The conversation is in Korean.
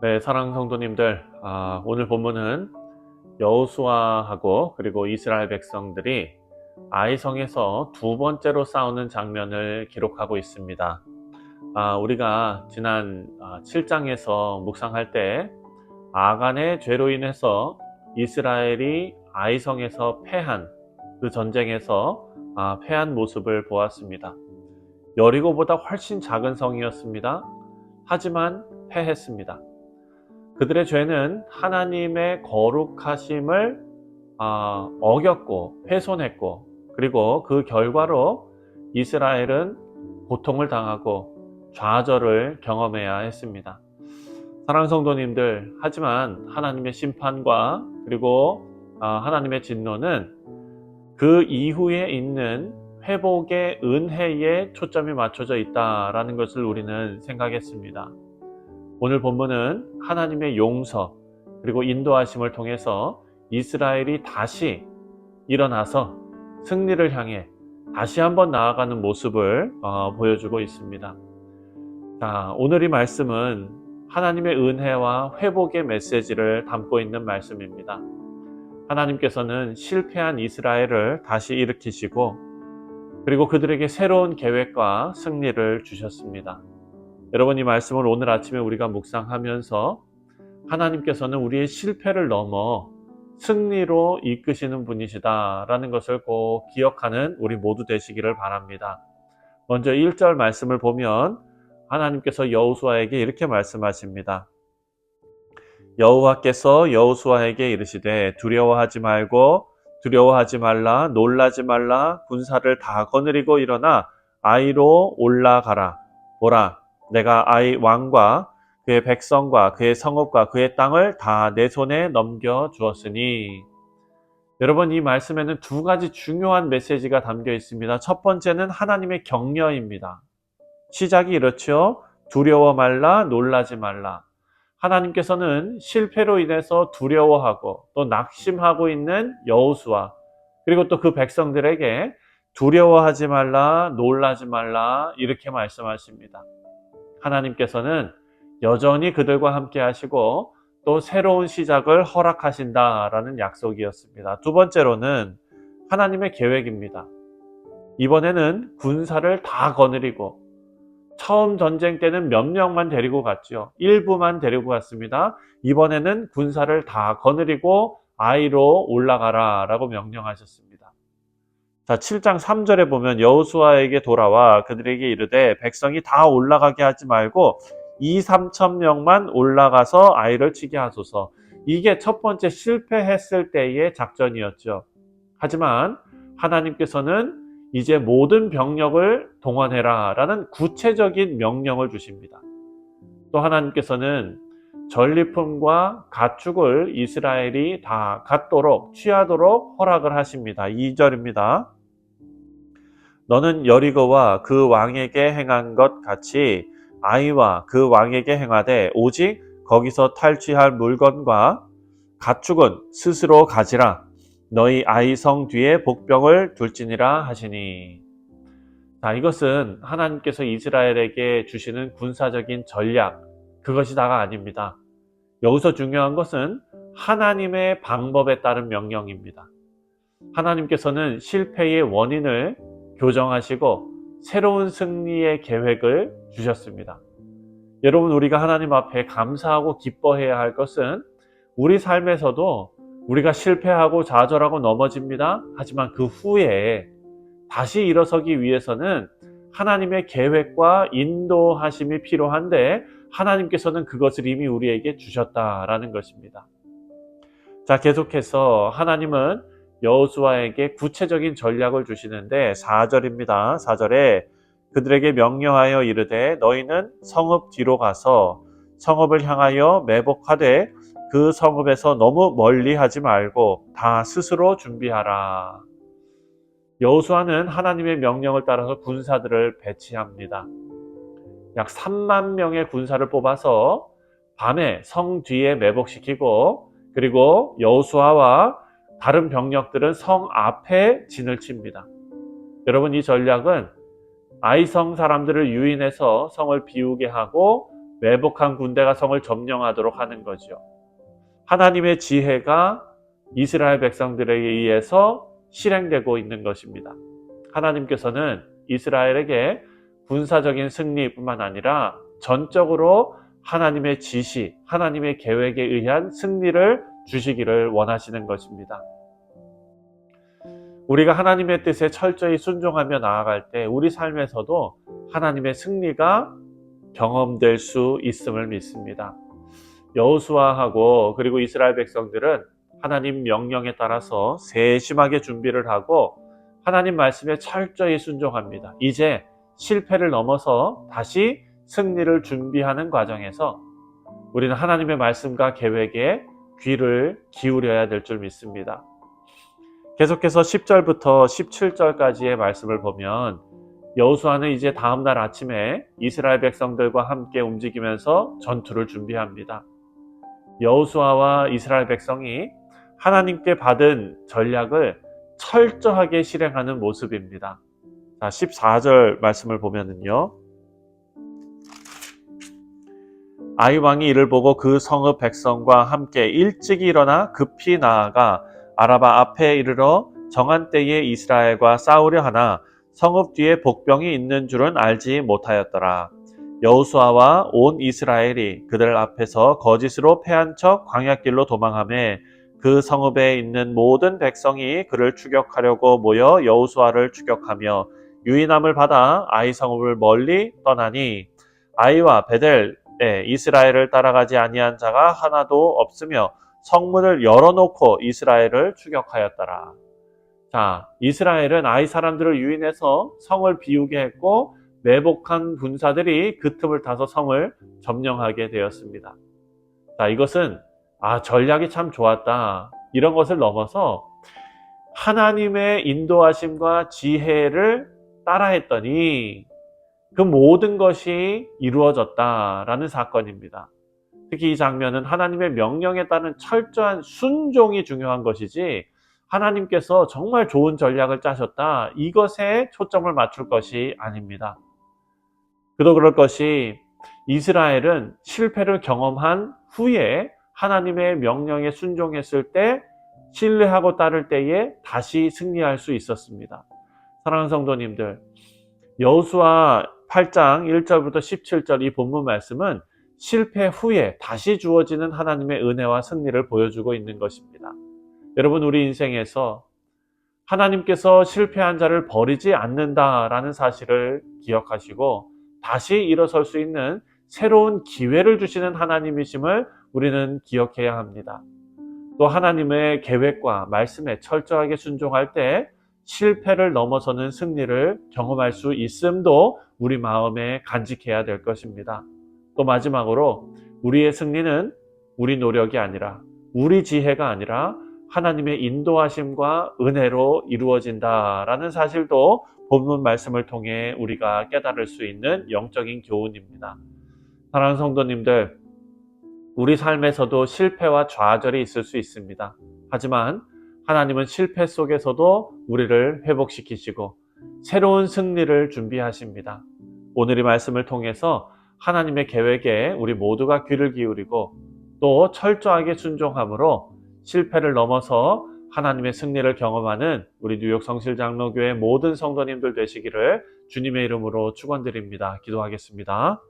네, 사랑하는 성도님들, 오늘 본문은 여호수아하고 그리고 이스라엘 백성들이 아이성에서 두 번째로 싸우는 장면을 기록하고 있습니다. 우리가 지난 7장에서 묵상할 때 아간의 죄로 인해서 이스라엘이 아이성에서 패한 그 전쟁에서 패한 모습을 보았습니다. 여리고보다 훨씬 작은 성이었습니다. 하지만 패했습니다. 그들의 죄는 하나님의 거룩하심을 어겼고 훼손했고, 그리고 그 결과로 이스라엘은 고통을 당하고 좌절을 경험해야 했습니다. 사랑하는 성도님들, 하지만 하나님의 심판과 그리고 하나님의 진노는 그 이후에 있는 회복의 은혜에 초점이 맞춰져 있다라는 것을 우리는 생각했습니다. 오늘 본문은 하나님의 용서 그리고 인도하심을 통해서 이스라엘이 다시 일어나서 승리를 향해 다시 한번 나아가는 모습을 보여주고 있습니다. 자, 오늘 이 말씀은 하나님의 은혜와 회복의 메시지를 담고 있는 말씀입니다. 하나님께서는 실패한 이스라엘을 다시 일으키시고, 그리고 그들에게 새로운 계획과 승리를 주셨습니다. 여러분, 이 말씀을 오늘 아침에 우리가 묵상하면서 하나님께서는 우리의 실패를 넘어 승리로 이끄시는 분이시다라는 것을 꼭 기억하는 우리 모두 되시기를 바랍니다. 먼저 1절 말씀을 보면 하나님께서 여호수아에게 이렇게 말씀하십니다. 여호와께서 여호수아에게 이르시되 두려워하지 말고 두려워하지 말라, 놀라지 말라, 군사를 다 거느리고 일어나 아이로 올라가라. 보라, 내가 아이 왕과 그의 백성과 그의 성읍과 그의 땅을 다 내 손에 넘겨주었으니. 여러분, 이 말씀에는 두 가지 중요한 메시지가 담겨 있습니다. 첫 번째는 하나님의 격려입니다. 시작이 이렇죠. 두려워 말라, 놀라지 말라. 하나님께서는 실패로 인해서 두려워하고 또 낙심하고 있는 여호수아, 그리고 또 그 백성들에게 두려워하지 말라, 놀라지 말라, 이렇게 말씀하십니다. 하나님께서는 여전히 그들과 함께 하시고 또 새로운 시작을 허락하신다라는 약속이었습니다. 두 번째로는 하나님의 계획입니다. 이번에는 군사를 다 거느리고, 처음 전쟁 때는 몇 명만 데리고 갔죠. 일부만 데리고 갔습니다. 이번에는 군사를 다 거느리고 아이로 올라가라 라고 명령하셨습니다. 자, 7장 3절에 보면 여호수아에게 돌아와 그들에게 이르되 백성이 다 올라가게 하지 말고 2-3천 명만 올라가서 아이를 치게 하소서. 이게 첫 번째 실패했을 때의 작전이었죠. 하지만 하나님께서는 이제 모든 병력을 동원해라 라는 구체적인 명령을 주십니다. 또 하나님께서는 전리품과 가축을 이스라엘이 다 갖도록 취하도록 허락을 하십니다. 2절입니다. 너는 여리고와 그 왕에게 행한 것 같이 아이와 그 왕에게 행하되 오직 거기서 탈취할 물건과 가축은 스스로 가지라. 너희 아이성 뒤에 복병을 둘지니라 하시니. 자, 이것은 하나님께서 이스라엘에게 주시는 군사적인 전략, 그것이 다가 아닙니다. 여기서 중요한 것은 하나님의 방법에 따른 명령입니다. 하나님께서는 실패의 원인을 교정하시고 새로운 승리의 계획을 주셨습니다. 여러분, 우리가 하나님 앞에 감사하고 기뻐해야 할 것은 우리 삶에서도 우리가 실패하고 좌절하고 넘어집니다. 하지만 그 후에 다시 일어서기 위해서는 하나님의 계획과 인도하심이 필요한데, 하나님께서는 그것을 이미 우리에게 주셨다라는 것입니다. 자, 계속해서 하나님은 여호수아에게 구체적인 전략을 주시는데 4절입니다. 4절에 그들에게 명령하여 이르되 너희는 성읍 뒤로 가서 성읍을 향하여 매복하되 그 성읍에서 너무 멀리 하지 말고 다 스스로 준비하라. 여호수아는 하나님의 명령을 따라서 군사들을 배치합니다. 약 3만 명의 군사를 뽑아서 밤에 성 뒤에 매복시키고, 그리고 여호수아와 다른 병력들은 성 앞에 진을 칩니다. 여러분, 이 전략은 아이성 사람들을 유인해서 성을 비우게 하고 매복한 군대가 성을 점령하도록 하는 거죠. 하나님의 지혜가 이스라엘 백성들에게 의해서 실행되고 있는 것입니다. 하나님께서는 이스라엘에게 군사적인 승리뿐만 아니라 전적으로 하나님의 지시, 하나님의 계획에 의한 승리를 주시기를 원하시는 것입니다. 우리가 하나님의 뜻에 철저히 순종하며 나아갈 때 우리 삶에서도 하나님의 승리가 경험될 수 있음을 믿습니다. 여호수아하고 그리고 이스라엘 백성들은 하나님 명령에 따라서 세심하게 준비를 하고 하나님 말씀에 철저히 순종합니다. 이제 실패를 넘어서 다시 승리를 준비하는 과정에서 우리는 하나님의 말씀과 계획에 귀를 기울여야 될 줄 믿습니다. 계속해서 10절부터 17절까지의 말씀을 보면 여호수아는 이제 다음날 아침에 이스라엘 백성들과 함께 움직이면서 전투를 준비합니다. 여호수아와 이스라엘 백성이 하나님께 받은 전략을 철저하게 실행하는 모습입니다. 자, 14절 말씀을 보면은요. 아이 왕이 이를 보고 그 성읍 백성과 함께 일찍이 일어나 급히 나아가 아라바 앞에 이르러 정한 때에 이스라엘과 싸우려 하나 성읍 뒤에 복병이 있는 줄은 알지 못하였더라. 여호수아와 온 이스라엘이 그들 앞에서 거짓으로 패한 척 광야길로 도망하며 그 성읍에 있는 모든 백성이 그를 추격하려고 모여 여호수아를 추격하며 유인함을 받아 아이 성읍을 멀리 떠나니 아이와 베델에 이스라엘을 따라가지 아니한 자가 하나도 없으며 성문을 열어놓고 이스라엘을 추격하였더라. 자, 이스라엘은 아이 사람들을 유인해서 성을 비우게 했고 매복한 군사들이 그 틈을 타서 성을 점령하게 되었습니다. 자, 이것은 전략이 참 좋았다. 이런 것을 넘어서 하나님의 인도하심과 지혜를 따라했더니 그 모든 것이 이루어졌다라는 사건입니다. 특히 이 장면은 하나님의 명령에 따른 철저한 순종이 중요한 것이지 하나님께서 정말 좋은 전략을 짜셨다. 이것에 초점을 맞출 것이 아닙니다. 그도 그럴 것이 이스라엘은 실패를 경험한 후에 하나님의 명령에 순종했을 때 신뢰하고 따를 때에 다시 승리할 수 있었습니다. 사랑하는 성도님들, 여호수아 8장 1절부터 17절 이 본문 말씀은 실패 후에 다시 주어지는 하나님의 은혜와 승리를 보여주고 있는 것입니다. 여러분, 우리 인생에서 하나님께서 실패한 자를 버리지 않는다라는 사실을 기억하시고 다시 일어설 수 있는 새로운 기회를 주시는 하나님이심을 우리는 기억해야 합니다. 또 하나님의 계획과 말씀에 철저하게 순종할 때 실패를 넘어서는 승리를 경험할 수 있음도 우리 마음에 간직해야 될 것입니다. 또 마지막으로 우리의 승리는 우리 노력이 아니라 우리 지혜가 아니라 하나님의 인도하심과 은혜로 이루어진다라는 사실도 본문 말씀을 통해 우리가 깨달을 수 있는 영적인 교훈입니다. 사랑하는 성도님들, 우리 삶에서도 실패와 좌절이 있을 수 있습니다. 하지만 하나님은 실패 속에서도 우리를 회복시키시고 새로운 승리를 준비하십니다. 오늘 이 말씀을 통해서 하나님의 계획에 우리 모두가 귀를 기울이고 또 철저하게 순종함으로 실패를 넘어서 하나님의 승리를 경험하는 우리 뉴욕 성실장로교회 모든 성도님들 되시기를 주님의 이름으로 축원드립니다. 기도하겠습니다.